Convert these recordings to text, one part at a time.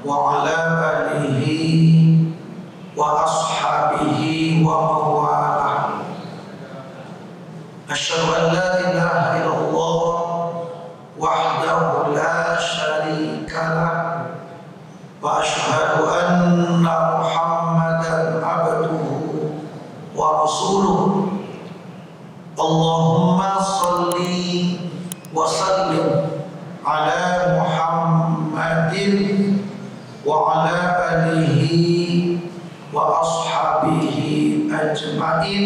wa ala alihi wa ashabihi wa mawalah. Asyhadu an la ilaha illallah wahdahu la syarika lah wa asyhadu anna Muhammadan abduhu wa rasuluh. Allahumma salli wa sallim ala Muhammadin wa ala alihi wa ashabihi ajma'in,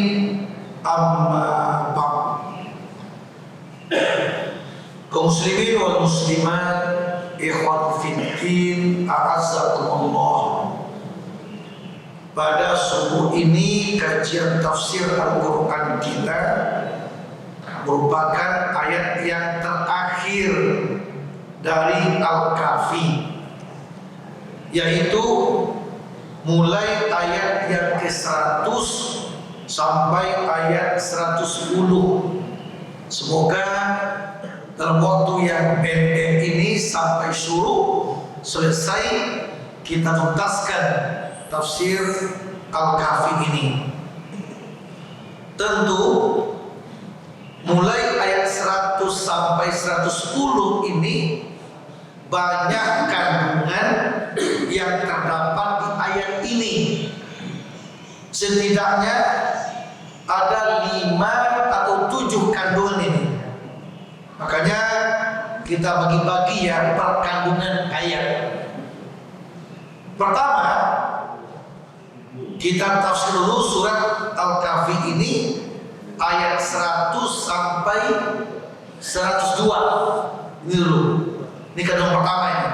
amma ba'd. Kaum muslimin wal muslimat, ikhwan fiddin, a'azzakumullah. Pada subuh ini kajian tafsir Al-Quran kita merupakan ayat yang terakhir dari Al-Kahfi, yaitu mulai ayat yang ke-100 sampai ayat 110. Semoga dalam waktu yang pendek ini sampai suruh selesai kita tuntaskan tafsir Al-Kahfi ini. Tentu mulai ayat 100 sampai 110 ini banyak kandungan yang terdapat di ayat ini. Setidaknya ada 5 atau 7 kandungan ini. Makanya kita bagi-bagi ya per kandungan ayat. Pertama, kita tafsir dulu surat Al-Kahfi ini ayat 100 sampai 102. Ini dulu. Ini kandungan pertama ini.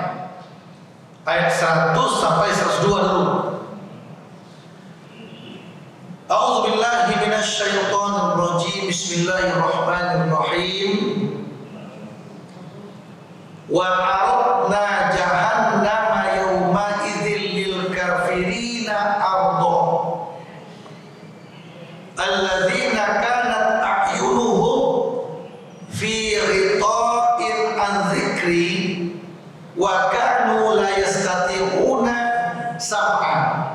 Ayat 100 sampai 102 dulu. A'udzubillahi minasyaitonir rajim. Bismillahirrahmanirrahim. Wa 'aradna jahannama yawma idzil lil kafirina arda alladzina kanat a'yunuhum fi ghita'in an dzikri wa kanu la yastati'una sam'an.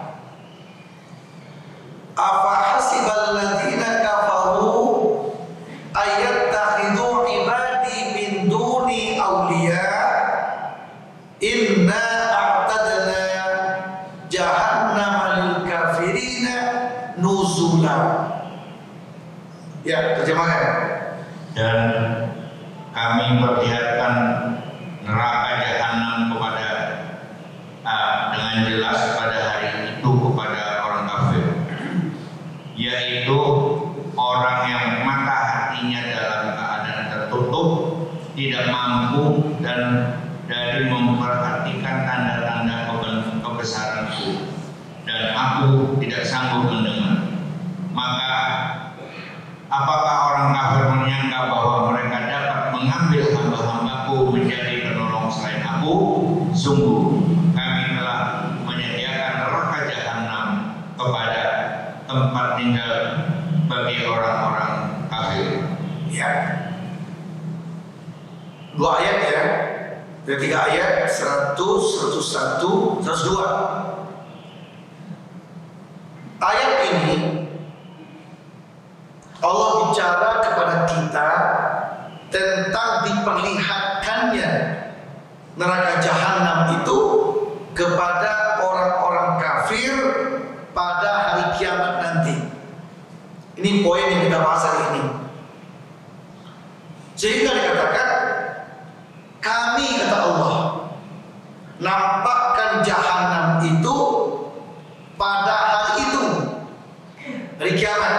Afa hasibal ladzina kafaru ayattakhidhu ibadi min duni awliya inna a'tadna jahannama lil kafirina nuzula. Ya, terjemahkan. Dan kami perlihatkan neraka jahanam kepada dengan jelas pada hari itu kepada orang kafir, yaitu orang yang mata hatinya dalam keadaan tertutup, tidak mampu dan dari memperhatikan tanda-tanda kebesaranku, dan aku tidak sanggup mendengar. Maka apakah orang kafir menyangka bahwa mereka dapat mengambil hamba-hambaku menjadi penolong selain aku? Sungguh kami telah menyediakan neraka jahanam kepada tempat tinggal bagi orang-orang kafir. Ya. 2 ayat ya. Ada 3 ayat, 100, 101, 102. Ayat ini Allah bicara kepada kita tentang diperlihatkannya neraka jahanam itu kepada orang-orang kafir pada hari kiamat nanti. Ini poin yang kita bahas hari ini. Sehingga dikatakan, kami, kata Allah, nampakkan jahanam itu pada hari itu, hari kiamat,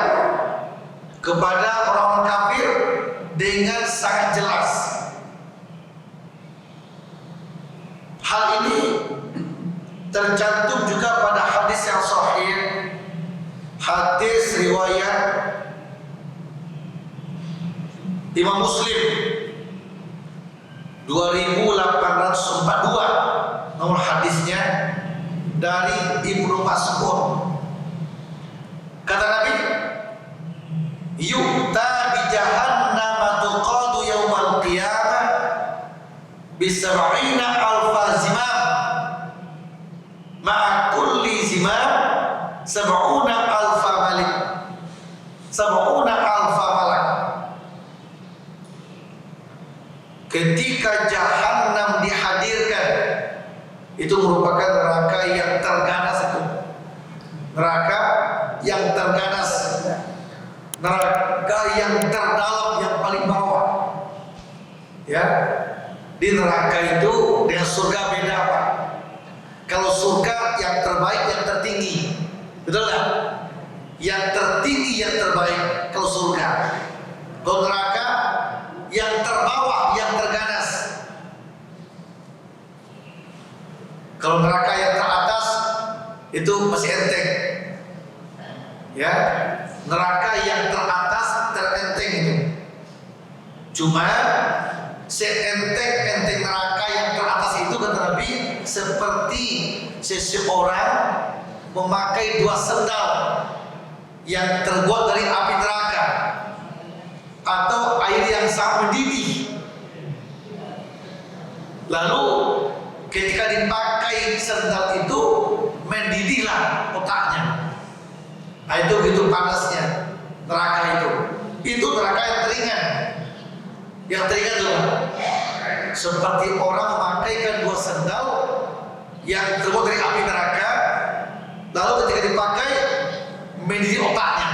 kepada orang-orang kafir dengan sangat jelas. Hal ini tercantum juga pada hadis yang sahih, hadis riwayat Imam Muslim 2842 nomor hadisnya dari Ibnu Mas'ud. Kata Nabi, yu'ta bi jahannam tuqadu yaumal qiyamah bi sab'ina alfa zimam sab'una alfa malik, sab'una alfa malak. Ketika Jahannam dihadirkan, itu merupakan neraka yang terganas itu. Neraka yang terganas, neraka yang terdalam, yang paling bawah. Ya, di neraka itu dengan surga beda apa? Kalau surga yang terbaik, yang tertinggi, betul nggak? Yang tertinggi, yang terbaik. Kalau surga, kalau neraka yang terbawah, yang terganas. Kalau neraka yang teratas itu masih enteng. Ya, neraka yang teratas terenteng itu. Cuma seenteng-enteng neraka yang teratas itu, kata Nabi, seperti seseorang memakai 2 sendal yang terbuat dari api neraka atau air yang sangat mendidih. Lalu ketika dipakai sendal itu, mendidihlah otaknya. Nah, itu begitu panasnya neraka itu. Itu neraka yang teringan. Yang teringan itu seperti orang memakaikan 2 sendal yang terbuat dari api neraka, lalu ketika dipakai mendidih otaknya.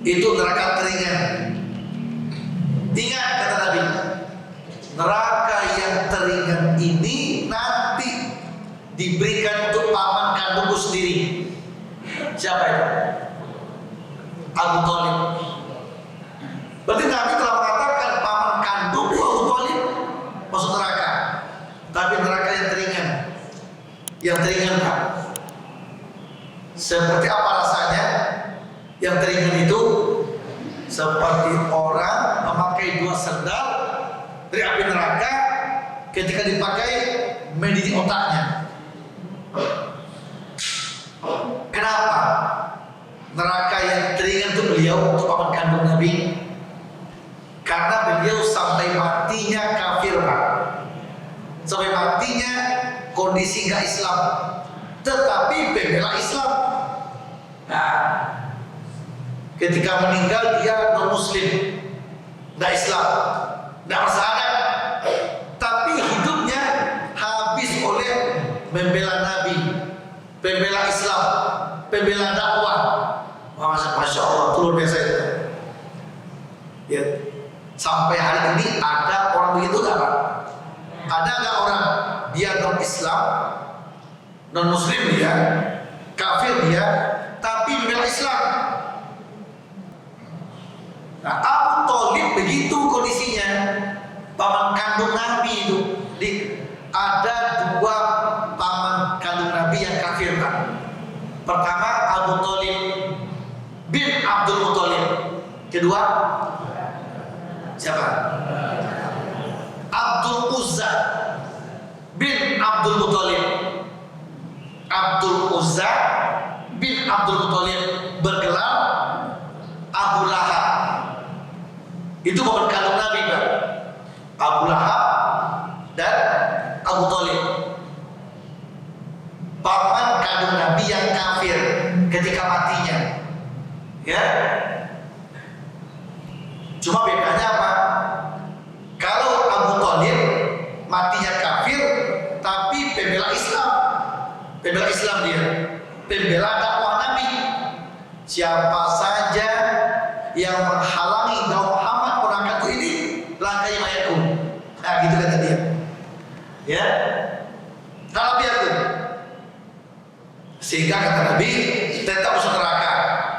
Itu neraka teringan. Ingat kata Nabi, neraka yang teringan ini nanti diberikan untuk paman kandungku sendiri. Siapa itu? Abu Thalib. Berarti Nabi telah mengatakan paman kandungku Abu Thalib masuk neraka. Tapi neraka yang teringan. Yang teringan Pak. Seperti apa rasanya? Yang teringan itu seperti orang memakai 2 sendal dari api neraka, ketika dipakai mendidih otaknya. Kenapa? Neraka yang teringan itu beliau untuk paman kandung Nabi. Karena beliau sampai matinya kafir Pak. Sampai matinya kondisi nggak Islam, tetapi membela Islam. Nah, ketika meninggal dia non Muslim, nggak Islam, nggak bersyahadat, tapi hidupnya habis oleh membela Nabi, membela Islam, membela dakwah. Masya Allah, luar biasa itu. Ya, sampai hari ini ada orang begitu nggak Pak? Ada nggak orang dia non Islam, non Muslim dia, kafir dia, tapi membela Islam? Nah, Abu Thalib begitu kondisinya, paman kandung Nabi itu. Ada 2 paman kandung Nabi yang kafir Pak. Pertama Abu Thalib bin Abdul Muthalib. Kedua siapa? Abdul Uzza bin Abdul Muthalib. Abdul Uzza bin Abdul Muthalib bergelar Abu Lahab. Itu paman kandung Nabi Pak. Abu Lahab dan Abu Thalib, paman kandung Nabi yang kafir ketika matinya. Ya. Cuma bedanya apa? Kalau Abu Thalib matinya kafir, tapi pembela Islam. Pembela Islam dia, pembela dakwah Nabi. Siapa saja yang menghalangi dakwah Muhammad ponakanku ini, langkai mayatku. Nah, gitu kata dia. Ya. Tapi aku, sehingga kata Nabi tetap masuk neraka,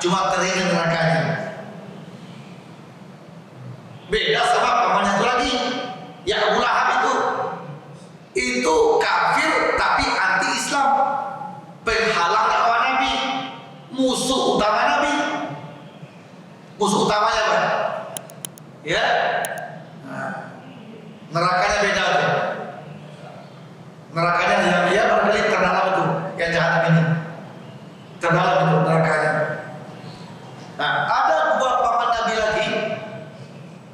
cuma teringat nerakanya. Beda sama pamannya itu lagi, yang Abu Lahab itu kafir tapi anti Islam, penghalang dakwah Nabi, musuh utama Nabi, musuh utamanya Pak. Ya, nah, nerakanya beda tuh. Nerakanya ya barangkali terdalam itu, yang jahat ini terdalam itu nerakanya. Nah, ada 2 paman Nabi lagi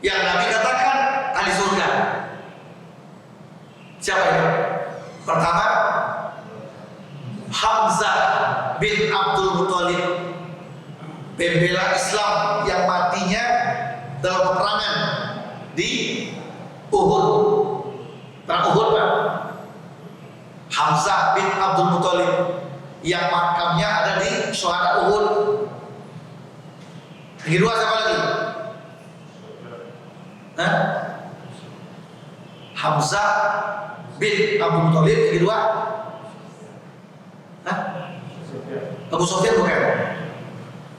yang Nabi katakan ahli surga. Siapa itu? Pertama Hamzah bin Abdul Muthalib, pembela Islam yang matinya dalam peperangan di Uhud. Perang Uhud, Pak. Hamzah bin Abdul Muthalib yang makamnya ada di Syuhada Uhud. Yang kedua siapa lagi? Hah? Hamzah bin Abdul Muthalib. Yang kedua? Hah? Abu Sufyan bukan?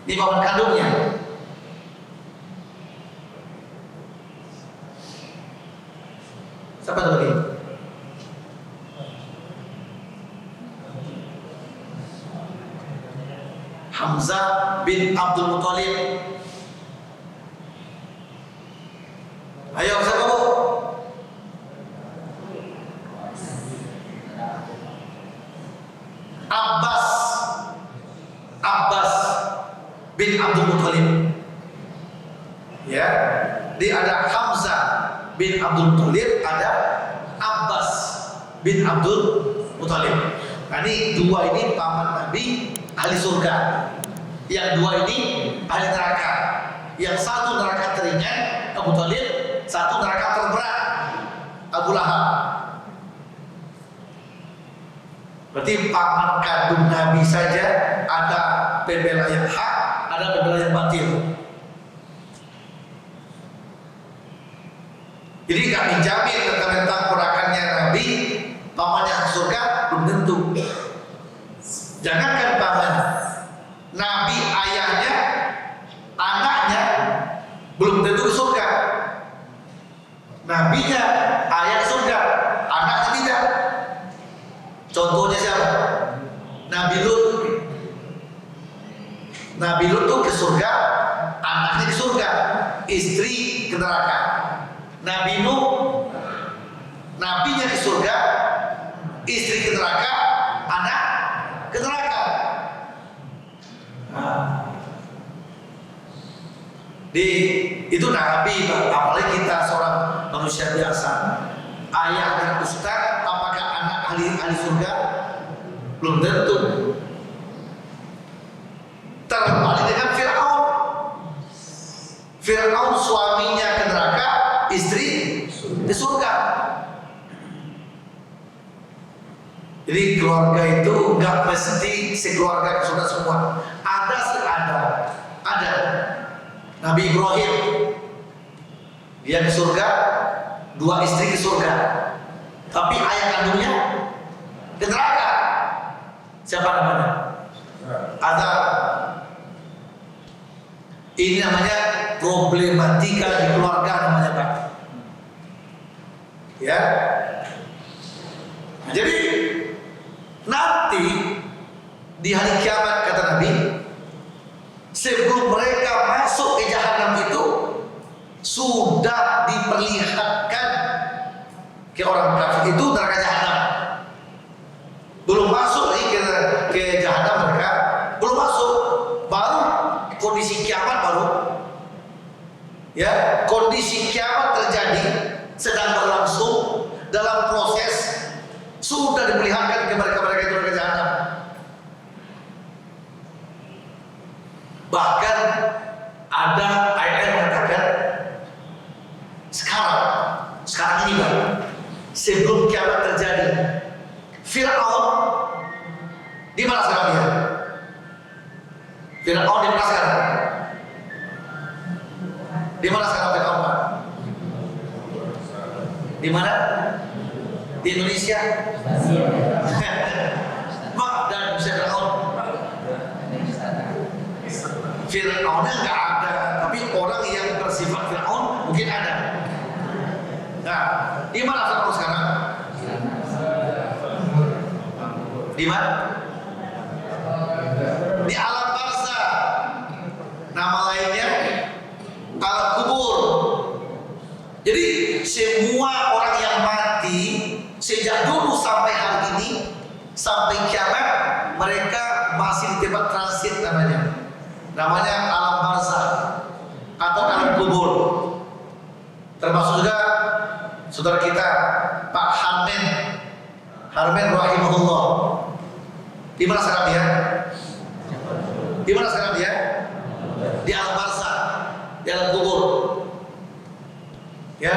Ini paman kandungnya. Siapa lagi? Hamzah bin Abdul Muthalib. Ayo siapa bu? Abbas bin Abdul Muthalib. Ya, dia ada Hamzah bin Abdul Muthalib, ada Abbas bin Abdul Muthalib. Nah, ini dua ini paman Nabi ahli surga. Yang dua ini ahli neraka. Yang satu neraka teringan Abu Thalib, satu neraka terberat Abu Lahab. Berarti paman kandung Nabi saja ada pembela yang hak, ada pembela yang batil. Jadi nggak dijamin tentang ponakannya Nabi, pamannya surga belum tentu. Jangankan paman, Nabi ayahnya, anaknya belum tentu surga. Nabinya ayah surga, anaknya tidak. Contohnya siapa? Nabi Lut. Nabi Lut tuh ke surga, anaknya di surga, istri ke neraka. Nabi Nuh, nabinya di surga, istri ke neraka, anak ke neraka. Itu Nabi, apalagi kita seorang manusia biasa. Ayah dan ustaz, apakah anak ahli surga? Belum tentu. Terbalik dengan Fir'aun. Fir'aun suaminya ke neraka, istri di surga. Jadi keluarga itu nggak mesti sekeluarga ke surga semua. Ada. Nabi Ibrahim, dia ke surga, dua istri ke surga, tapi ayah kandungnya ke neraka. Siapa namanya? Ada. Ini namanya problematika di keluarga namanya, Pak. Ya. Nah, jadi nanti di hari kiamat kata Nabi, sebelum mereka masuk ke jahanam itu sudah diperlihatkan ke orang kafir itu neraka jahanam. Belum masuk lagi ke jahanam mereka, belum masuk. Baru kondisi kiamat kondisi kiamat terjadi, sedang berlangsung dalam proses, sudah diperlihatkan ke mereka itu neraka jahanam. Bahkan ada ayat yang mengatakan sekarang ini, Bang, sebelum kiamat terjadi, Fir'aun di mana sekarang dia? Fir'aun di mana sekarang? Di mana sekarang Fir'aun, Pak? Di mana? Di Indonesia? Maaf, dan bisa Fir'aun. Fir'aunnya nggak ada, tapi orang yang bersifat Fir'aun mungkin ada. Nah, di mana Fir'aun sekarang? Di mana? Di alam barzah. Nama lainnya alam kubur. Jadi semua orang yang mati sejak dulu sampai hari ini sampai kiamat, mereka masih di tempat transit namanya alam barzah atau alam kubur. Termasuk juga saudara kita Pak Harmen rahimahullah. Di mana sekarang dia? Di mana sekarang dia? Di alam barzah, di alam kubur. Ya.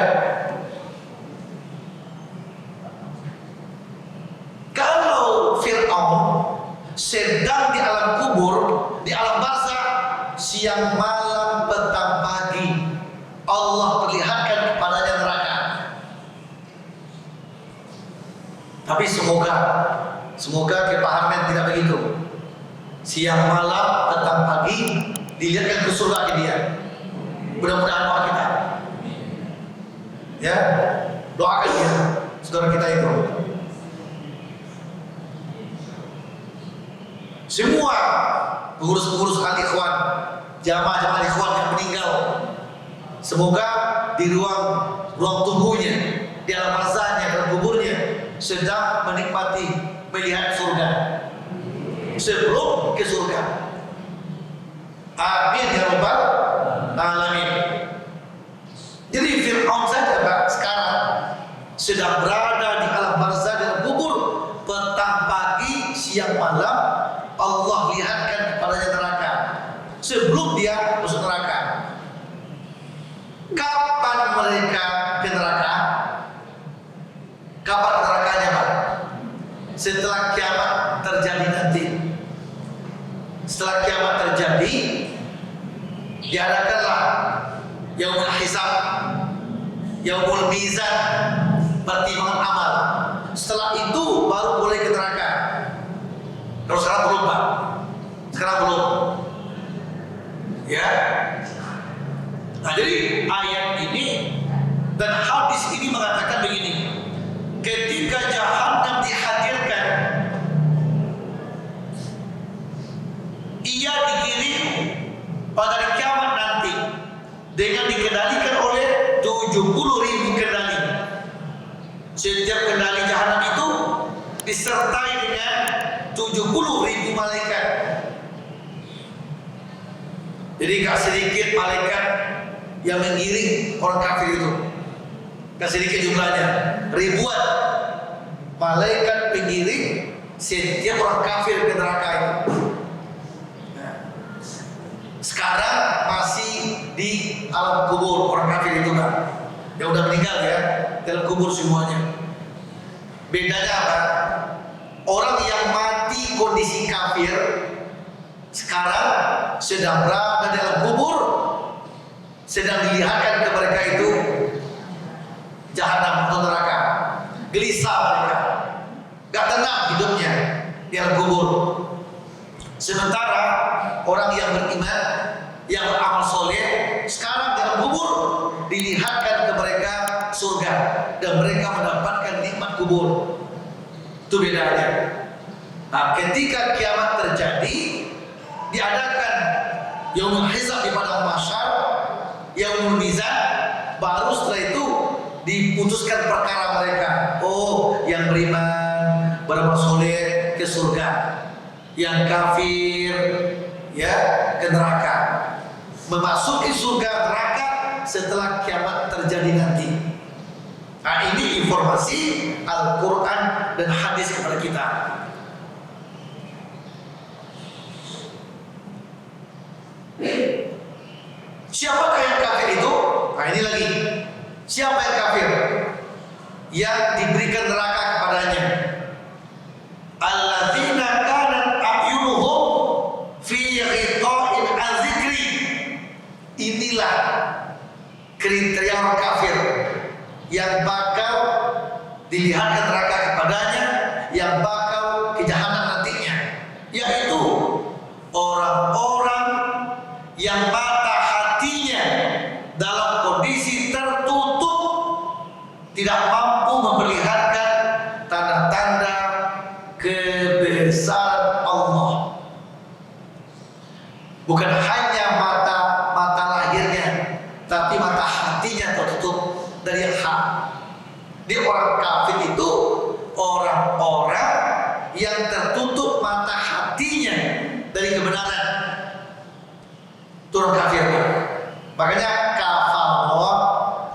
Kalau Fir'aun sedang di alam kubur, di alam barzah, siang malam petang pagi, Allah perlihatkan kepadanya neraka. Tapi semoga kepahaman tidak begitu. Siang malam petang pagi dilihatkan ke surga ke dia. Mudah-mudahan doa kita. Ya, doakan dia, saudara kita itu. Semua pengurus-pengurus al-ikhwan, jamaah-jamaah ikhwan yang meninggal, semoga di ruang tunggunya, di alam barzahnya, dalam kuburnya, sedang menikmati melihat surga sebelum ke surga. Amin ya rabbal alamin. Jadi Fir'aun saja Pak sekarang sedang berada di alam barzah dalam kubur, petang pagi siang malam Allah lihatkan kepadanya neraka sebelum dia masuk neraka. Kapan mereka ke neraka? Kapan nerakanya Pak? Setelah kiamat terjadi nanti. Setelah kiamat terjadi, diadakanlah yaumul hisab, yaumul mizan, pertimbangan amal. Setelah itu baru boleh ke neraka. Kalau sekarang belum Pak. Sekarang belum. Ya. Nah, jadi ayat ini dan hadis ini mengatakan begini. Ketika Jahannam dihadirkan, ia digiring pada hari kiamat nanti dengan dikendalikan oleh 70.000 kendali. Setiap kendali Jahannam itu disertai dengan 70.000 malaikat. Jadi gak sedikit malaikat yang menggiring orang kafir itu. Gak sedikit jumlahnya, ribuan malaikat penggiring setiap orang kafir ke neraka itu. Nah, sekarang masih di alam kubur orang kafir itu Pak, yang udah meninggal ya, dalam kubur semuanya. Bedanya apa? Orang yang mati kondisi kafir sekarang sedang berada dalam kubur, sedang dilihatkan ke mereka itu Jahannam atau neraka. Gelisah mereka, gak tenang hidupnya di alam kubur. Sementara orang yang beriman, yang beramal soleh, sekarang di alam kubur dilihatkan ke mereka surga dan mereka mendapatkan nikmat kubur. Itu bedanya. Nah, ketika kiamat terjadi, diadakan yaumul hisab di padang mahsyar, yaumul mizan, baru setelah itu diputuskan perkara mereka. Oh, yang beriman, beramal soleh ke surga, yang kafir ya ke neraka. Memasuki surga neraka setelah kiamat terjadi nanti. Nah, ini informasi Al-Quran dan hadis kepada kita. Siapakah yang kafir itu? Nah, ini lagi. Siapa yang kafir? Yang diberikan neraka kepadanya. Alladzina kanat a'yunuhum fi ghita'in an dzikri. Inilah kriteria orang kafir yang bakal dilihatkan neraka kepadanya, yang bakal ke jahanam nantinya, yaitu orang-orang yang mata hatinya dalam kondisi tertutup, tidak mampu memperlihatkan tanda-tanda kebesaran Allah. Bukan hanya mata lahirnya, tapi mata hatinya tertutup dari hak. Di orang kafir itu orang-orang yang tertutup mata hatinya dari kebenaran. Itu orang kafir. Makanya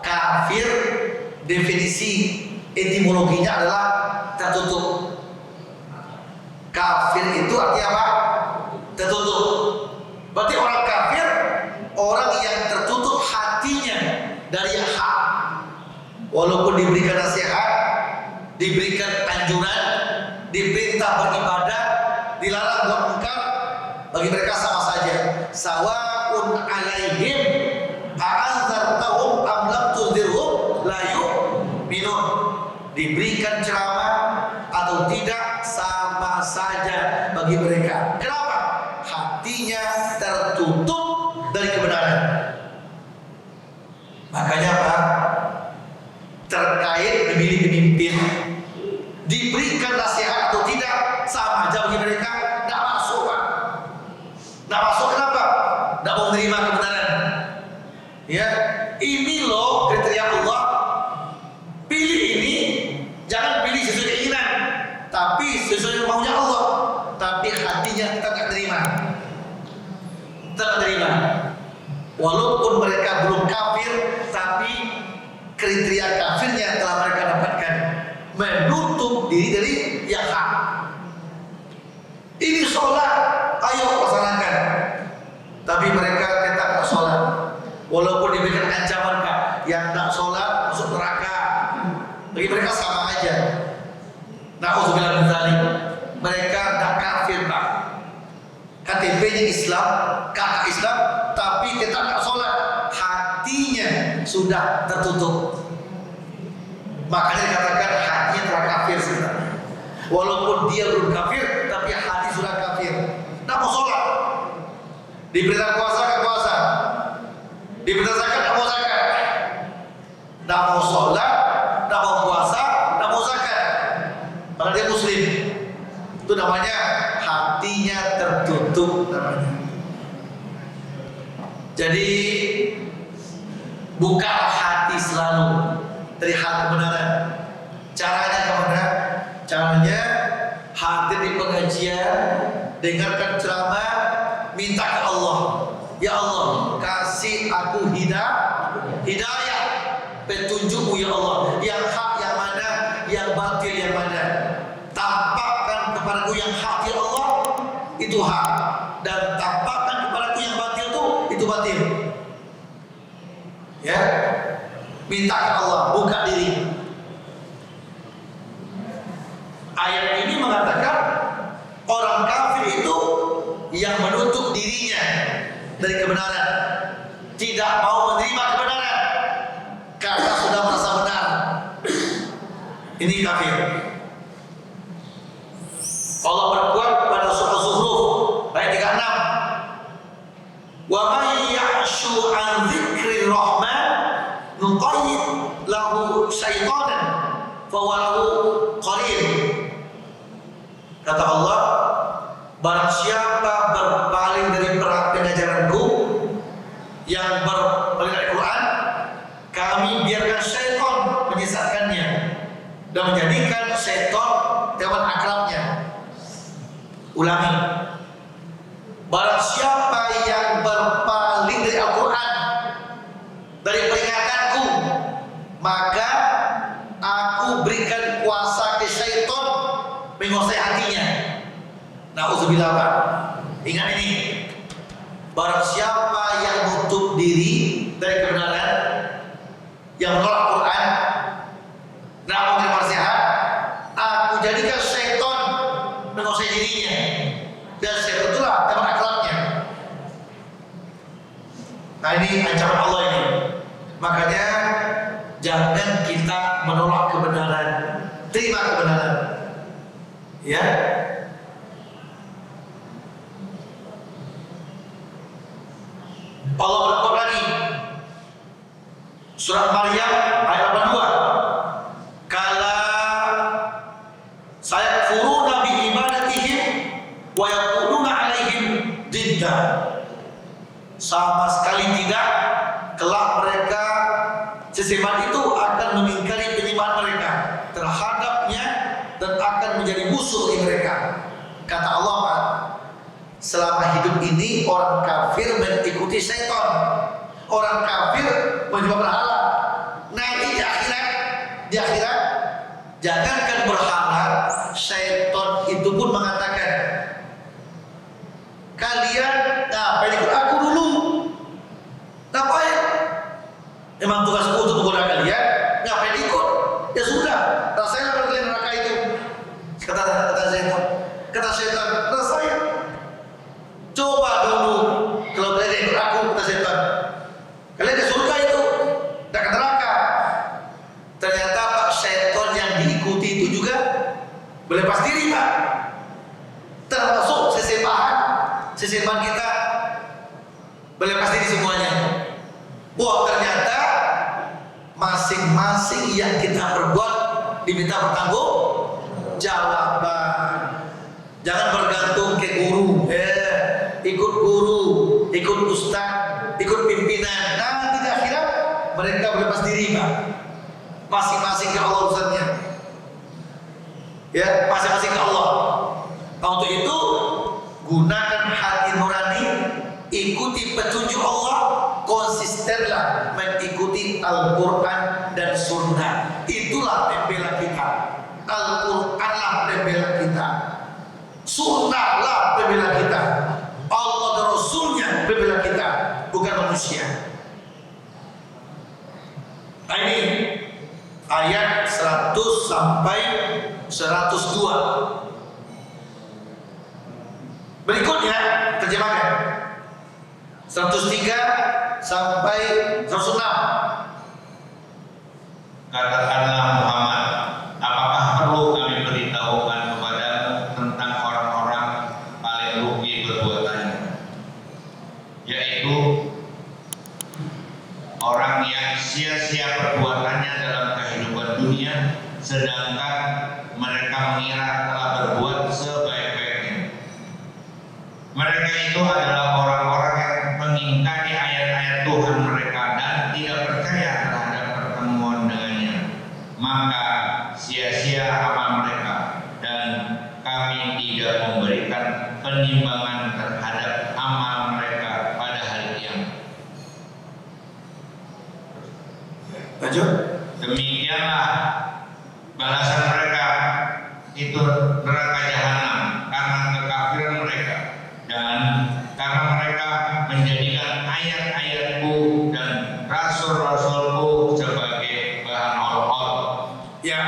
kafir definisi etimologinya adalah tertutup. Kafir itu artinya apa? Tertutup. perintah beribadah, dilarang buat munkar, bagi mereka sama saja. Sawaun alaihim a'anzartahum am lam tunzirhum la yu'minun. Diberikan ceramah atau tidak sama saja bagi mereka. Kenapa? Hatinya tertutup dari kebenaran. Makanya Pak, terkait memilih pemimpin, diberikan nasihat atau tidak sama aja bagi mereka. Tidak masuk Pak. Tidak masuk kenapa? Tidak mau menerima kebenaran. Ya, ini loh kriteria Allah. Pilih ini, jangan pilih sesuai keinginan, tapi sesuai maunya Allah. Tapi hatinya kita tidak terima. Tidak terima. Walaupun mereka belum kafir, tapi kriteria kafirnya telah mereka dapatkan, menutup diri dari yang hak. Ini sholat, ayo laksanakan. Tapi mereka tetap tak sholat. Walaupun diberikan ancaman Pak, yang tak sholat masuk neraka. Bagi mereka sama aja. Na'udzubillah min dzalik. Mereka tak kafir Pak. KTP-nya Islam, kakak Islam, tapi tetap tak sholat. Hatinya sudah tertutup. Makanya dikatakan hatinya telah kafir sebenarnya. Walaupun dia belum kafir, tapi hati sudah kafir. Tak mau sholat. Diperintah puasa ke puasa. Diperintah zakat tak mau zakat. Tak mau sholat, tak mau puasa, tak mau zakat. Padahal dia muslim. Itu namanya hatinya tertutup namanya. Jadi buka hati selalu dari hal kebenaran. Caranya kemana? Caranya hadir di pengajian, dengarkan ceramah, minta ke Allah. Ya Allah, kasih aku hidayah, petunjukmu ya Allah. Yang hak yang mana, yang batil yang mana. Tampakkan kepadaku yang hak ya Allah, itu hak. Dan tampakkan kepadaku yang batil itu batil. Ya, minta ke Allah, buka diri. Ayat ini mengatakan orang kafir itu yang menutup dirinya dari kebenaran, tidak mau menerima kebenaran karena sudah merasa benar. Ini kafir. Allah berkuat pada surah Zuhruf ayat 36. Wa may ya'shu an dzikrir rahman nuqayyid lahu syaitanan fa huwa lahu qarin. Kata Allah, barang siapa berpaling dari pengajaranku, yang berpaling dari Quran, kami biarkan syaitan menyesatkannya dan menjadikan syaitan teman akrabnya. Ulangi, barang siapa yang berpaling dari Al-Quran, dari peringatanku, maka aku berikan kuasa ke syaitan menguasai hatinya. Na'udzubillah Pak. Ingat ini, barang siapa yang menutup diri dari kebenaran, yang menolak Quran, nak menerima nasihat, aku jadikan syaitan menguasai dirinya, dan syaitan itulah teman akhlaknya. Nah ini ancaman Allah ini. Makanya jangan kita menolak kebenaran, terima kebenaran. Ya. Allah berkata lagi, surat Maryam ayat 82, kala sayakfuruna bi ibadatihim wa yaquluna alaihim didda. Sama sekali tidak, kelak mereka sesembahan itu akan mengingkari penyembahan mereka terhadapnya dan akan menjadi musuh bagi mereka. Kata Allah Pak, selama hidup ini orang kafir mengikuti syaitan, orang kafir menyembah berhala. Nanti di akhirat jangankan berhala, syaitan itu pun mengatakan, kalian ngapain ikut aku dulu? Ngapain? Emang tugasku untuk menggoda kalian? Ngapain ikut? Ya sudah, rasain kalian neraka itu. Kata syaitan. Sesama kita berlepas diri semuanya. Wah, ternyata masing-masing yang kita perbuat diminta bertanggung jawaban. Jangan bergantung ke guru, ikut guru, ikut ustaz, ikut pimpinan. Nanti di akhirat mereka berlepas diri, Pak. Masing-masing ke Allah urusannya. Ya, masing-masing ke Allah. Untuk itu gunakan hati nurani, ikuti petunjuk Allah, konsistenlah mengikuti Al-Quran dan Sunnah. Itulah pembela kita. Al-Quranlah pembela kita, Sunnahlah pembela kita, Allah dan Rasulnya pembela kita, bukan manusia. Nah, ini ayat 100 sampai 102. Berikutnya terjemahkan 103 sampai 106. Katakanlah Muhammad, apakah perlu kami beritahukan kepadamu tentang orang-orang paling rugi perbuatannya, yaitu orang yang sia-sia perbuatannya dalam kehidupan dunia, sedangkan mereka mengira telah berbuat sebaik-baiknya. Mereka itu adalah orang-orang yang mengingkari ayat-ayat Tuhan mereka dan tidak percaya terhadap pertemuan dengannya. Maka sia-sia amal mereka, dan kami tidak memberikan penimbangan terhadap amal mereka pada hari kiamat. Lanjut. Demikianlah balasan mereka, itu neraka jahanam, karena kekafiran mereka dan karena mereka menjadikan ayat-ayatku dan rasul-rasulku sebagai bahan olok-olok. Ya,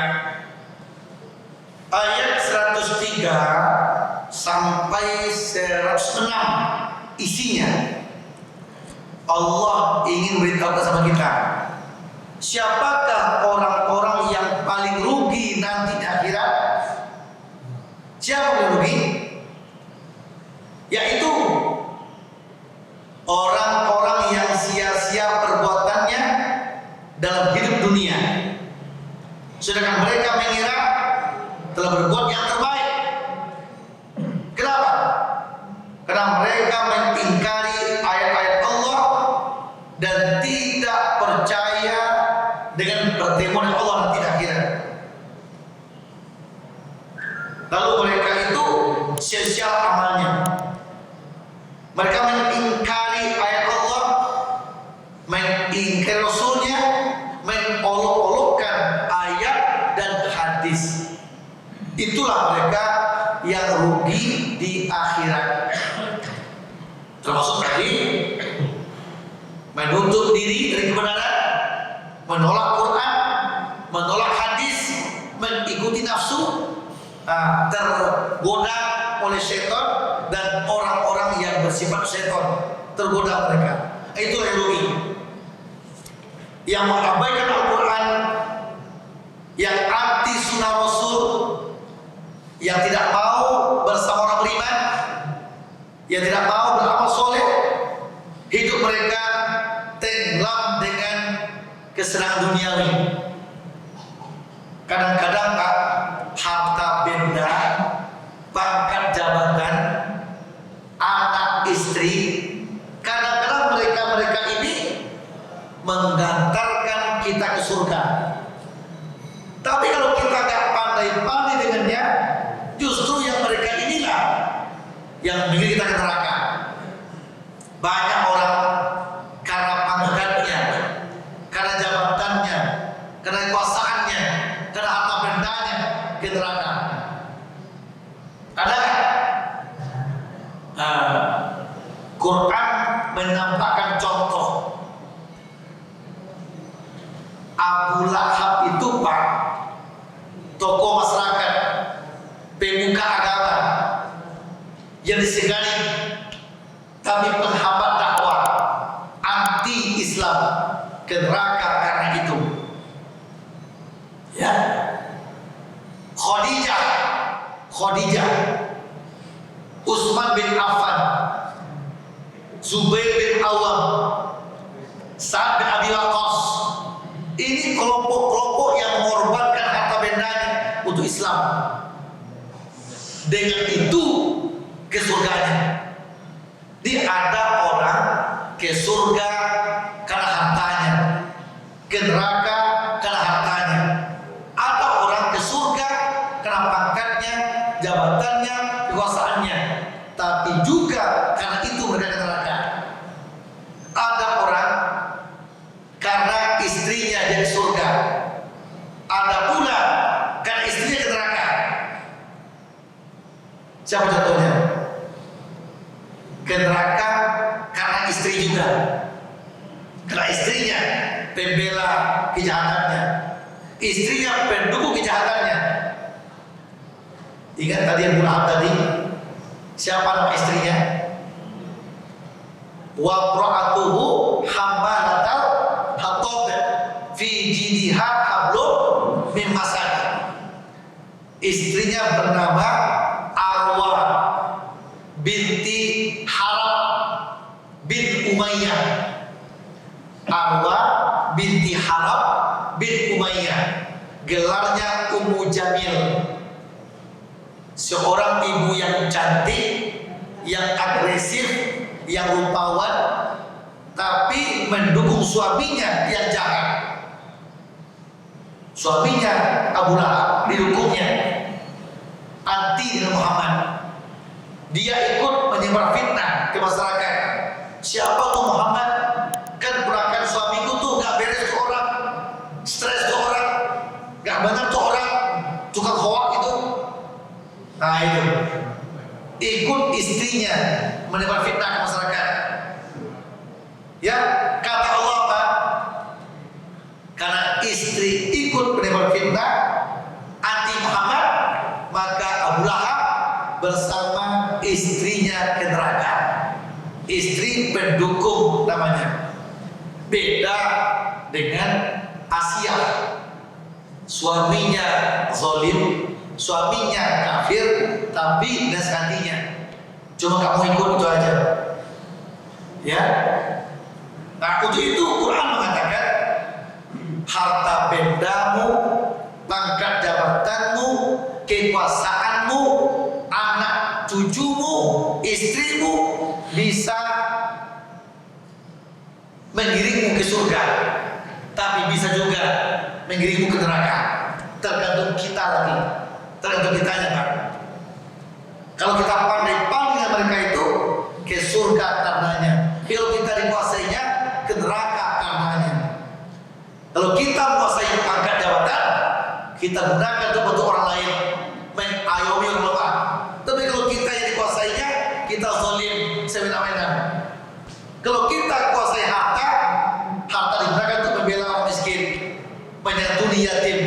ayat 103 sampai 106 isinya Allah ingin beritahu sama kita, siapakah orang-orang yang paling rugi nanti di akhirat? Siapa yang rugi? Yaitu orang-orang yang sia-sia perbuatannya dalam hidup dunia, sedangkan mereka mengira telah berbuat yang terbaik. Kenapa? Karena mereka mengingkari ayat-ayat Allah dan tidak percaya dengan pertemuan Allah nanti di akhirat. Lalu mereka itu sia-sia amalnya. Mereka mengingkari ayat Allah, mengingkari Rasulnya, mengolok-olokkan ayat dan hadis. Itulah mereka yang rugi di akhirat. Termasuk tadi menutup diri dari kebenaran, menolak Quran, menolak hadis, mengikuti nafsu, tergoda oleh setan dan orang-orang yang bersifat setan, tergoda mereka. Itulah yang rugi. Yang mengabaikan Al-Quran, yang anti sunnah Rasul, yang tidak mau bersama orang beriman, yang tidak mau beramal soleh, hidup mereka tenggelam dengan kesenangan duniawi. Kadang-kadang harta benda, pangkat jabatan, anak istri, kadang-kadang mereka ini menggantarkan kita ke surga. Tapi kalau kita nggak pandai-pandai dengannya, justru yang mereka inilah yang bikin kita ke neraka. Banyak orang karena pangkatnya, karena jabatannya, karena kekuasaannya, karena harta bendanya ke neraka. Ada Quran menampakkan contoh. Abu Lahab itu, Pak, tokoh masyarakat, pemuka agama yang disegani, tapi penghambat dakwah, anti Islam, ke neraka karena itu. Ya, Khadijah, Utsman bin Affan, Zubair bin Awam, Sa'ad bin Abi Waqqas. Ini kelompok-kelompok yang mengorbankan harta bendanya untuk Islam. Dengan itu ke surganya. Jadi ada orang ke surga karena hartanya, ke neraka karena hartanya. Ada orang ke surga karena pangkatnya, jabatannya, kekuasaannya. Tapi juga karena itu mereka ke neraka. Ada orang karena istrinya jadi surga. Ada pula karena istrinya ke neraka. Siapa contohnya? Ke neraka karena istri juga. Karena istrinya pembela kejahatannya, istrinya pendukung kejahatannya. Ingat tadi yang Abu Lahab tadi? Siapa nama istrinya? Wa pra'atuhu hammalatal hatab fi jidiha hablum min masad. Istrinya bernama Arwa binti Harab bin Umayyah. Arwa binti Harab bin Umayyah, gelarnya Ummu Jamil. Seorang ibu yang cantik, yang agresif, yang rupawan, tapi mendukung suaminya yang jahat. Suaminya Abu Lahab didukungnya, anti dengan Muhammad. Dia ikut menyebar fitnah ke masyarakat. Siapa tuh Muhammad? Kan gerakan suamiku tuh gak beres tuh orang, stres tuh orang, gak benar tuh orang, tukang hoak itu. Nah itu, ikut istrinya menebar fitnah ke masyarakat. Ya, kata Allah apa? Karena istri ikut menebar fitnah anti Muhammad, maka Abu Lahab bersama istrinya ke neraka. Istri pendukung namanya. Beda dengan Asia, suaminya zalim, suaminya kafir, tapi dengan sekatinya. Cuma kamu ikut itu aja. Ya. Nah, untuk itu Quran mengatakan harta bendamu, pangkat jabatanmu, kekuasaanmu, anak cucumu, istrimu bisa mengiringmu ke surga, tapi bisa juga mengiringmu ke neraka. Tergantung kita lagi, tergantung kitanya kan. Kalau kita pandai-pandai dengan mereka itu ke surga karenanya. Kalau kita dikuasainya ke neraka karenanya. Kalau kita menguasai pangkat jabatan, kita gunakan itu untuk orang lain, mengayomi orang lemah. Tapi kalau kita yang dikuasainya, kita zalim semena-mena. Kalau kita kuasai harta, harta digunakan untuk membela orang miskin, menyantuni yatim.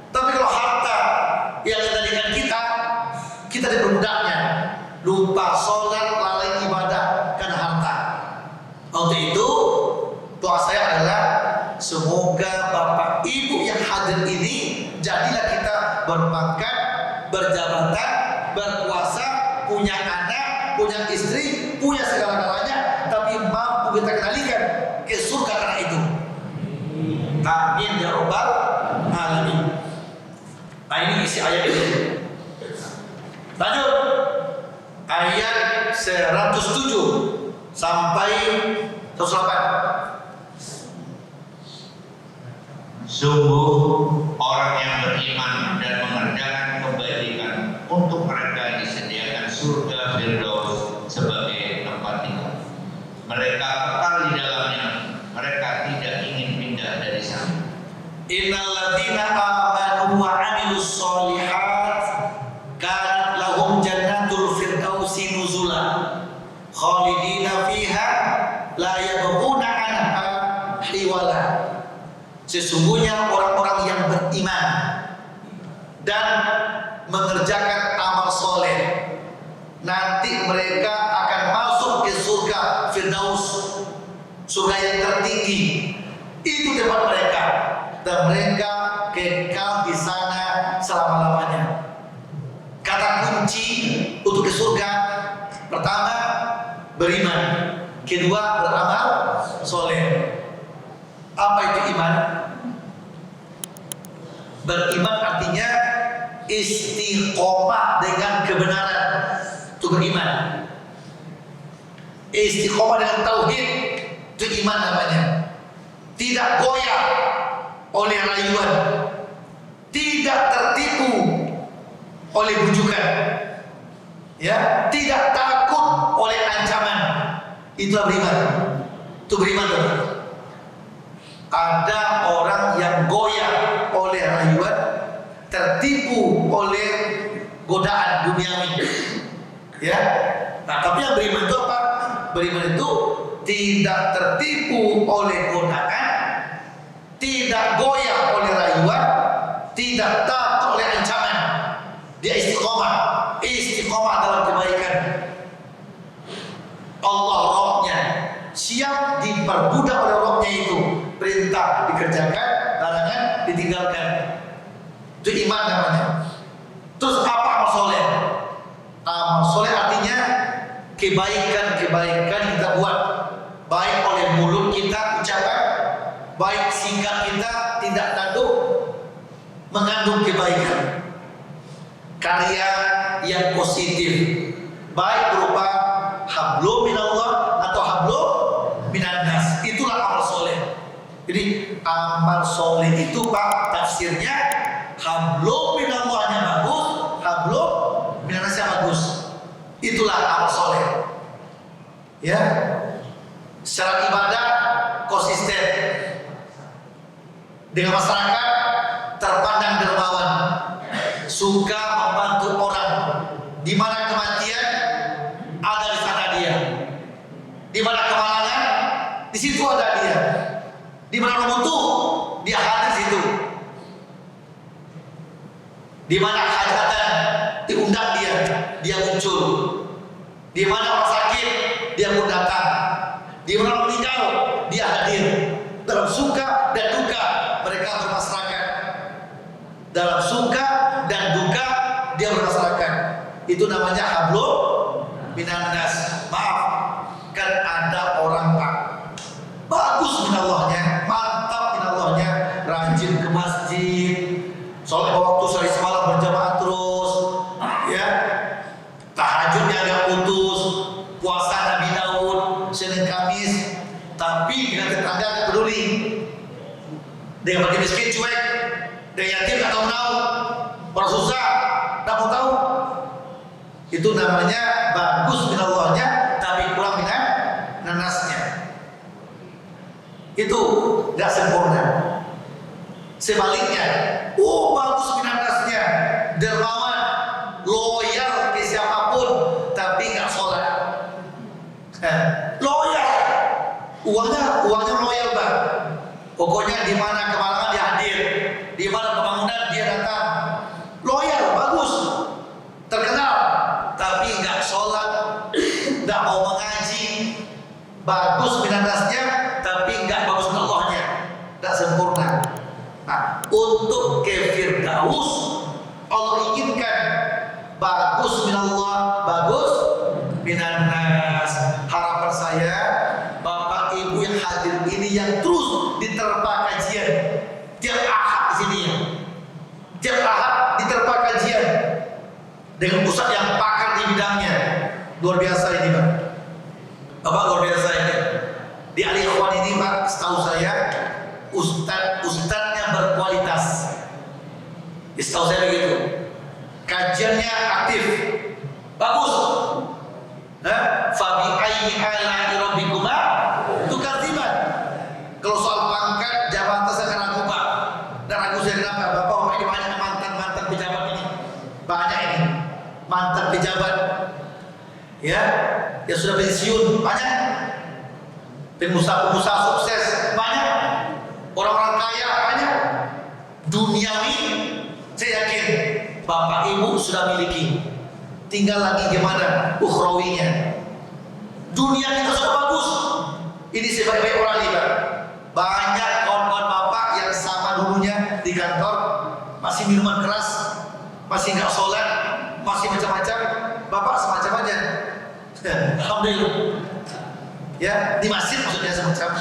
Tapi kalau harta yang mengendalikan kita dipermudahnya, lupa sholat, lalai ibadah karena harta. Untuk itu, doa saya adalah semoga Bapak Ibu yang hadir ini jadilah kita berpangkat, berjabatan, berkuasa, punya anak, punya istri, punya segala-galanya, tapi mampu kita kendalikan ke surga karena itu. Amin ya rabbal alamin. Nah, ini isi ayat ini. Lanjut ayat 107 sampai 108. Sungguh orang yang beriman dan mengerjakan kebajikan, untuk mereka disediakan surga Firdaus sebagai tempat tinggal. Mereka kekal di dalamnya, mereka tidak ingin pindah dari sana. Innal ladzina amanu wa 'amilus sholihat kanat lahum jannatul firdausi nuzula khalidina fiha la yabghuna 'anha hiwala. Sesungguhnya orang-orang yang beriman dan mengerjakan amal soleh, nanti mereka akan masuk ke surga Firdaus, surga yang tertinggi. Itu tempat mereka, dan mereka kekal di sana selama-lamanya. Kata kunci untuk ke surga pertama beriman, kedua beramal soleh. Apa itu iman? Beriman artinya istiqomah dengan kebenaran, itu beriman. Istiqomah dengan tauhid, itu iman namanya. Tidak goyah oleh rayuan, tidak tertipu oleh bujukan, ya, tidak takut oleh ancaman. Itulah beriman. Itu beriman tuh. Ada orang yang goyah oleh rayuan, tertipu oleh godaan duniawi, ya. Nah, tapi yang beriman itu apa? Beriman itu tidak tertipu oleh godaan, tidak goyah oleh rayuan, tidak takut oleh ancaman. Dia istiqomah, istiqomah dalam kebaikan. Allah rohnya siap diperbudak oleh rohnya itu. Perintah dikerjakan, larangan ditinggalkan. Itu iman namanya. Terus apa amal soleh? Amal soleh artinya kebaikan-kebaikan kita buat, baik oleh mulut kita ucapkan, baik sikap kita tidak tanduk, mengandung kebaikan. Karya yang positif, baik berupa hablum minallah atau hablum minannas. Itulah amal soleh. Jadi amal soleh itu Pak, tafsirnya hablum minallahnya bagus, hablum minannasnya bagus. Itulah amal soleh. Ya, secara ibadah konsisten dengan masyarakat, terpandang dermawan, suka membantu orang. Di mana kematian ada di sana dia, di mana kemalangan di situ ada dia, di mana runtuh dia hadir situ, di mana hajatan diundang dia muncul, di mana orang sakit dia pun datang, di mana orang meninggal dia hadir. Dalam suka dan duka mereka bermasyarakat, dalam suka dan duka dia bermasyarakat. Itu namanya hablum minannas. Maaf, kan ada orang Pak bagus minallahnya, mantap minallahnya, rajin ke masjid, sholat waktu sehari semalam berjamaah terus, ya, tahajudnya agak putus, puasa Nabi Daud Senin Kamis, tapi dengan tetangga tidak peduli, dengan bagi miskin cuek, dengan yatim tak tahu tahu, orang susah tak mau tahu. Itu namanya bagus minallahnya, tapi kurang minannasnya. Itu tidak sempurna. Sebaliknya, bagus minannasnya, dermawan, loyal ke siapapun, tapi nggak sholat. Loyal, uangnya loyal Bang. Pokoknya di mana kemalangan dia hadir, di mana pembangunan dia datang. Loyal, bagus, terkenal, tapi nggak sholat, nggak mau mengaji. Bagus minannasnya, tapi nggak bagus Allahnya, nggak sempurna. Nah, untuk ke Firdaus Allah inginkan bagus minallah, bagus minannas. Harapan saya Bapak Ibu yang hadir ini yang terus diterpa kajian tiap Ahad di sini, tiap Ahad diterpa kajian dengan ustaz yang pakar di bidangnya. Luar biasa ini Pak, Bapak luar biasa ini. Di Al-Ikhwan ini Pak, setahu saya ustadznya berkualitas. Setahu saya begitu. Kajiannya aktif, bagus. Fabi ayyi ala'i rabbikuma tukadziban. Kalau soal pangkat jabatan saya ragu Pak. Dan ragu saya kenapa? Bapak ini banyak mantan pejabat ini. Banyak ini mantan pejabat, ya, yang sudah pensiun banyak. Pengusaha-pengusaha sukses banyak, orang-orang kaya banyak. Duniawi saya yakin Bapak Ibu sudah miliki, tinggal lagi gimana ukhrawinya. Dunia kita sudah bagus, ini sebaik-baik orang nih Pak. Banyak kawan-kawan Bapak yang sama dulunya di kantor masih minuman keras, masih nggak sholat, masih macam-macam. Bapak semacam aja. Alhamdulillah. Ya, di masjid maksudnya semacam.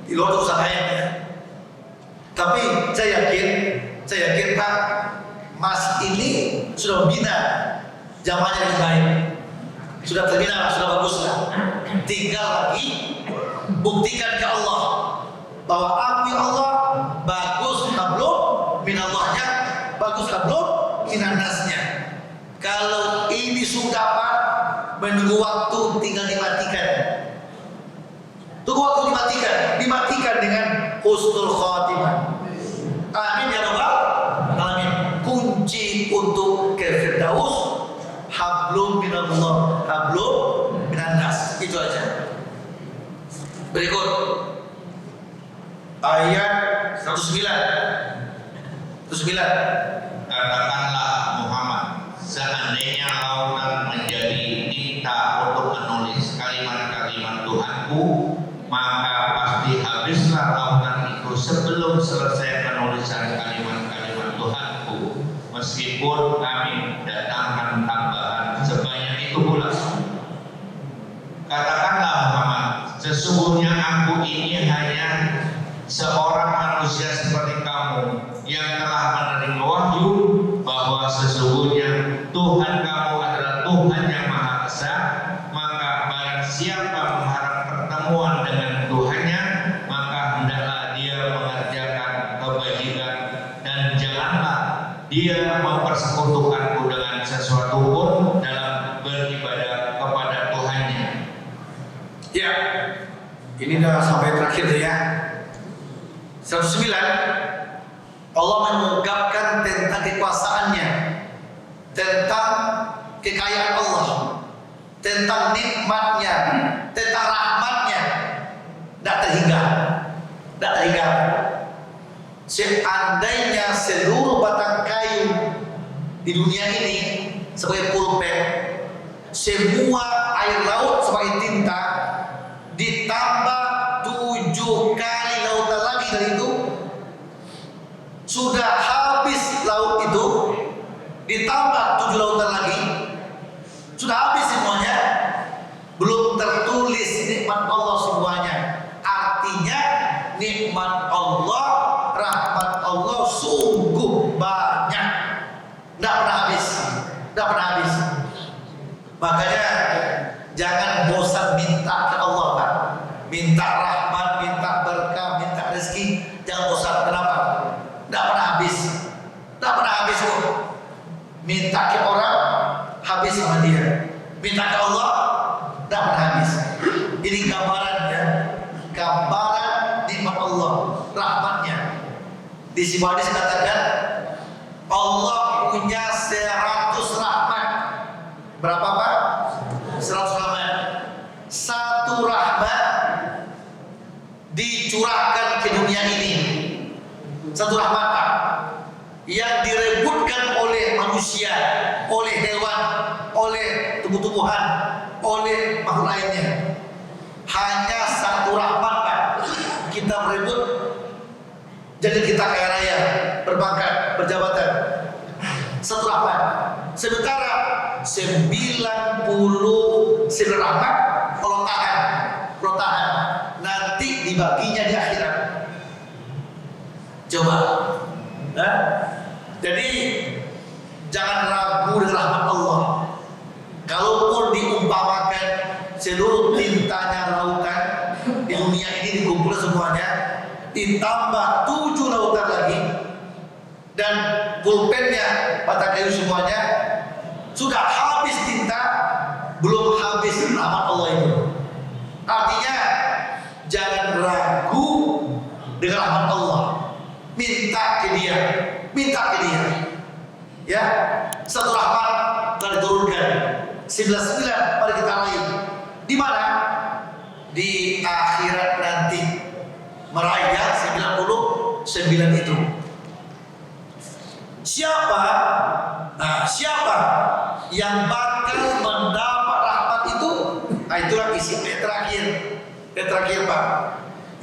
Di luar urusan lain ya. Tapi saya yakin Pak, Mas ini sudah membina jamaahnya dengan baik. Sudah terbina, sudah bagus lah. Tinggal lagi buktikan ke Allah bahwa aku ya Allah bagus belum minallahnya, bagus belum minannasnya. Kalau ini sudah Pak, menunggu waktu tinggal dimatikan. Tunggu waktu dimatikan dengan husnul khatimah. Amin ya rabbal alamin. Kunci untuk ke Firdaus hablum minallah, hablum minannas. Itu aja. Berikut ayat 109. Katakanlah Muhammad, seandainya lautan menjadi tinta untuk menulis kalimat-kalimat Tuhanku, maka pasti habislah lautan itu sebelum selesai penulisan kalimat-kalimat Tuhanku, meskipun kami datangkan tambahan sebanyak itu pula. Katakanlah Muhammad, sesungguhnya aku ini hanya seorang manusia seperti kamu yang telah menerima wahyu bahwa sesungguhnya Tuhan kamu adalah Tuhan yang Maha Esa. Maka barang siapa mengharap pertemuan dengan Tuhannya, maka hendaklah dia mengerjakan kebajikan, dan janganlah dia mempersekutukanku dengan sesuatu pun dalam beribadah kepada Tuhannya. Ya, ini udah sampai terakhir ya. 109, Allah mengungkapkan tentang kekuasaannya, tentang kekayaan Allah, tentang nikmatnya, tentang rahmatnya. Tidak terhingga. Seandainya seluruh batang kayu di dunia ini sebagai pulpen, semua air laut sebagai tinta, ditambah 7 kali lautan lagi dari itu, sudah habis laut itu, ditambah 7 lautan lagi, sudah habis semuanya, belum tertulis nikmat Allah semuanya. Artinya nikmat Allah, rahmat Allah sungguh banyak, tidak pernah habis. Makanya jangan bosan minta ke Allah Pak, minta rahmat, minta berkah, minta rezeki, jangan bosan. Kenapa? Tidak pernah habis kok. Minta ke orang habis sama dia, minta ke Allah tidak pernah habis. Ini gambarannya, gambaran nikmat Allah, rahmatnya. Di sebuah hadis katakan Allah punya 100 rahmat. Berapa Pak? 100 rahmat. Satu rahmat dicurahkan ke dunia ini. Satu rahmat Pak, yang direbutkan oleh manusia, oleh hewan, oleh tumbuh-tumbuhan, oleh makhluk lainnya. Hanya satu rahmat Pak, kita berebut, jadi kita kaya raya, berpangkat, berjabatan. Satu rahmat. Sementara 99 rahmat Allah tahan, nanti dibaginya di akhirat. Coba, jadi jangan ragu dengan rahmat Allah. Kalaupun diumpamakan seluruh tintanya lautan di dunia ini dikumpul semuanya, ditambah 7 lautan lagi, dan pulpennya, batang kayu semuanya, sudah habis tinta, belum habis rahmat Allah itu. Artinya jangan ragu dengan rahmat Allah. Minta ke dia. Ya, satu rahmat telah diturunkan, 99 mari kita raih. Di mana? Di akhirat nanti meraih 99 itu. Siapa yang bakal mendapat rahmat itu? Nah, itulah isi ayat terakhir Pak.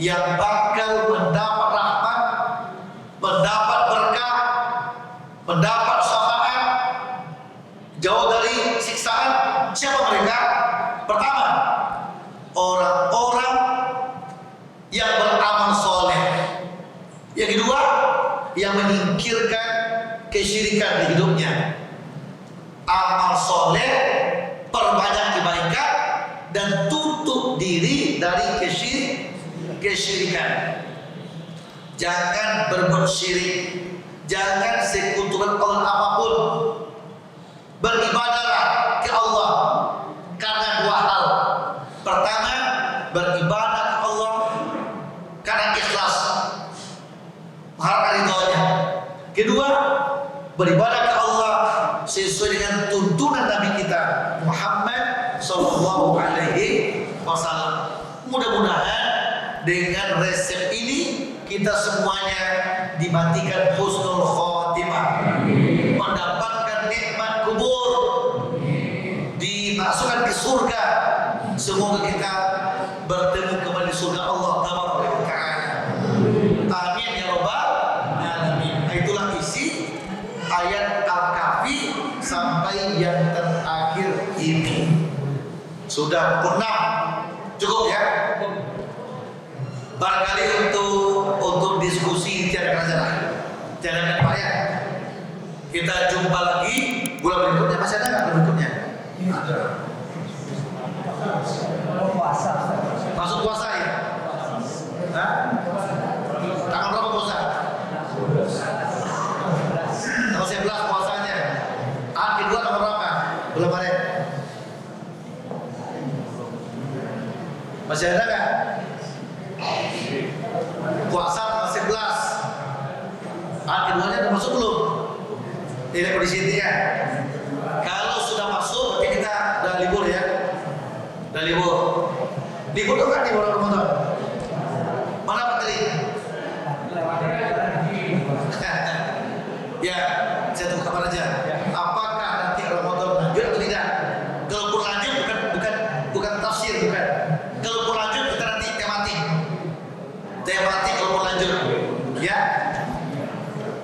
Yang bakal mendapat rahmat, mendapat berkah, mendapat syafaat, jauh dari siksaan. Siapa mereka? Pertama, orang-orang yang beramal soleh. Yang kedua, yang menyingkirkan kesyirikan di hidupnya. Amal soleh, perbanyak kebaikan, dan tutup diri dari kesyirikan. Jangan berbuat syirik, jangan sekutukan Allah apapun. Beribadahlah ke Allah karena dua hal. Pertama, beribadah ke Allah karena ikhlas, mengharapkan ridhonya. Kedua, beribadah ke Allah sesuai dengan tuntunan Nabi kita Muhammad Sallallahu Alaihi Wasallam. Mudah-mudahan dengan resep ini kita semuanya dimatikan husnul khotimah, mendapatkan nikmat kubur, dimasukkan ke surga. Semoga kita bertemu kembali surga Allah Taala. Amin ya rabbal alamin. Itulah isi ayat Al-Kahfi sampai yang terakhir ini. Sudah purnam, cukup ya. Barangkali untuk diskusi jangan Pak ya. Kita jumpa lagi bulan berikutnya. Masih ada nggak bulan berikutnya? Ada. Masuk puasa ya? Hah? Tanggal berapa puasa? Tanggal 11 puasanya. Kedua tanggal berapa? Bulan Maret. Masih ada nggak? Puasa tanggal 11. Keduanya udah masuk belum? Tidak kondisi ini ya. Kalau sudah masuk, berarti kita udah libur ya. Udah libur. Libur tuh kan di bulan Ramadan. Mana Pak Tri? Ya, saya tunggu kabar aja. Apakah nanti Ramadan lanjut atau tidak? Kalaupun lanjut bukan tafsir, bukan. Kalaupun lanjut kita nanti tematik kalaupun lanjut. Ya.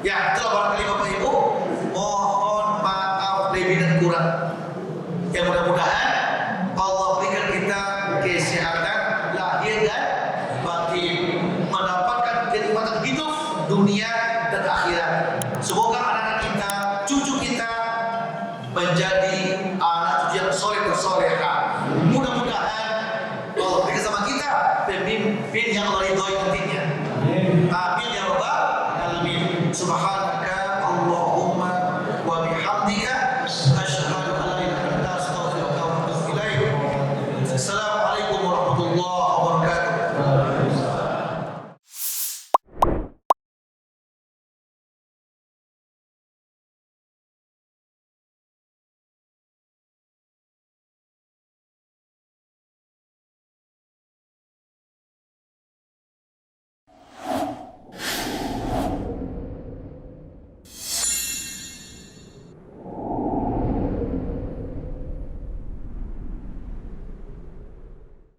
Ya, itulah barangkali Bapak Ibu. Mohon maaf lebih dan kurang. Yang mudah-mudahan Allah berikan kita kesehatan lahir dan batin, mendapatkan kenikmatan hidup dunia dan akhirat. Semoga anak-anak kita, cucu kita menjadi anak cucu yang soleh dan soleha. Mudah-mudahan Allah berikan sama kita pemimpin yang Allah ridhoi nantinya. Amin ya rabbal alamin. Subhanallah.